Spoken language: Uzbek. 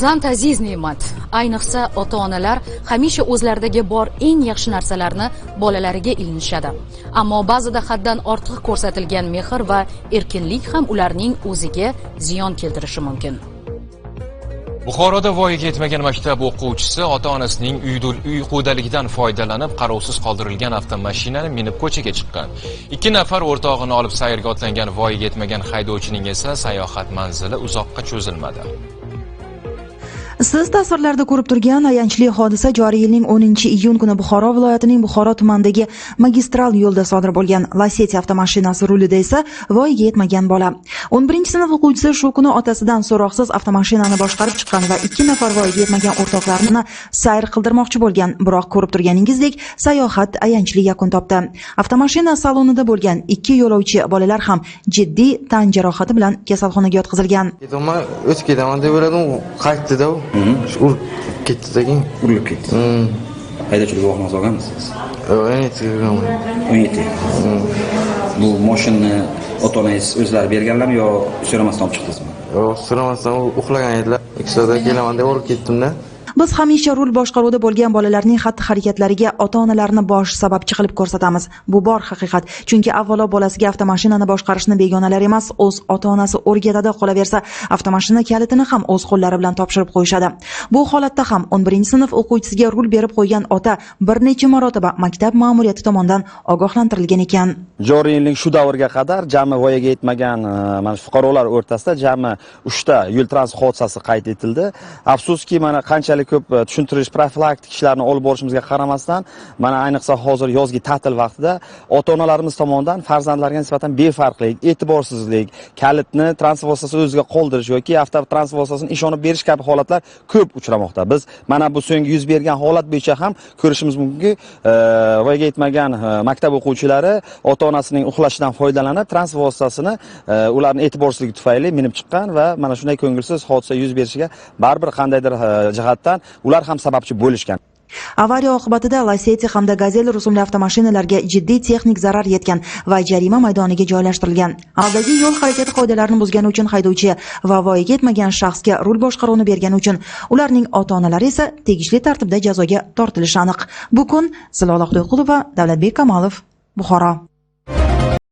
Farzand aziz ne'mat. Ayniqsa ota-onalar hamisha o'zlaridagi bor eng yaxshi narsalarni bolalariga ilinishadi. Ammo ba'zida haddan ortiq ko'rsatilgan mehr va erkinlik ham ularning o'ziga ziyon keltirishi mumkin. Buxoroda voyaga yetmagan maktab o'quvchisi ota-onasining uyqudaligidan foydalanib qarovsiz qoldirilgan avtomashinani minib ko'chaga chiqqan. 2 nafar o'rtog'ini olib sayrga otlangan voyaga yetmagan haydovchining esa sayohat manzili uzoqqa cho'zilmadi. Siz tasvirlarda ko'rib turgan ayanchli hodisa joriy yilning 10-iyun kuni Buxoro viloyatining Buxoro tumanidagi magistral yo'lda sodir bo'lgan. Lacetti avtomashinasi rulida esa voyaga yetmagan bola. 11-sinf o'quvchisi shu kuni otasidan so'roqsiz avtomashinani boshqarib chiqqan va 2 nafar voyaga yetmagan o'rtoqlarini sayr qildirmoqchi bo'lgan. Biroq ko'rib turganingizdek, sayohat ayanchli yakun topdi. Avtomashina salonida bo'lgan 2 yo'lovchi bolalar ham jiddiy tan jarohati bilan kasalxonaga yotqizilgan. O'tib ketaman deb o'yladim, qaytdi-da. Urib ketdi-da. Urilib ketdi. Haydovchilik guvohnomasi olganmisiz? Yo'q, 17. Bu mashinani ota-onangiz o'zlari berganlarmi yo so'ramasdan olib chiqdingizmi? Yo'q, so'ramasdan uxlagan edilar. Ikkisida kelaman deb urib ketdim-da. Biz hamisha rul boshqaruvida bo'lgan bolalarning xatti-harakatlariga ota-onalarni bosh sababchi qilib ko'rsatamiz. Bu bor haqiqat. Chunki avvalo bolasiga avtomashinani boshqarishni begonalar emas, o'z ota-onasi o'rgatadi, qolaversa avtomashina kalitini ham o'z qo'llari bilan topshirib qo'yishadi. Bu holatda ham 11-sinf o'quvchisiga rul berib qo'ygan ota bir necha marotaba maktab ma'muriyati tomonidan ogohlantirilgan ekan. Joriy yilning shu davrga qadar jami voyaga yetmagan mana fuqarolar o'rtasida jami 3 ta yo'l transport hodisasi qayd etildi. Afsuski, mana qanchalik ko'p tushuntirish profilaktik ishlarni olib borishimizga qaramasdan, mana ayniqsa hozir yozgi ta'til vaqtida ota-onalarimiz tomonidan farzandlarga nisbatan befarqlik, e'tiborsizlik, kalitni transport vositasi o'ziga qoldirish yoki avtotransport vositasini ishonib berish kabi holatlar ko'p uchramoqda. Biz mana bu so'nggi yuz bergan holat bo'yicha ham ko'rishimiz mumkinki, voyaga yetmagan maktab o'quvchilari ota-onasining uxlashidan foydalanib transport vositasini ularning e'tiborsizligi tufayli minib chiqqan va mana shunday ko'ngilsiz hodisa yuz berishiga baribir qandaydir jihatdan ular ham sababchi bo'lishgan. Avariya oqibatida Lacetti hamda Gazelle rusumli avtomashinalarga jiddiy texnik zarar yetgan va jarima maydoniga joylashtirilgan. Aldagi yo'l harakati qoidalarini buzgani uchun haydovchi va voyaga yetmagan shaxsga rul boshqaruvini bergani uchun ularning ota-onalari esa tegishli tartibda jazoga tortilishi aniq. Bu kun Zilola Xudoyqulova, Davlatbek Kamolov, Buxoro.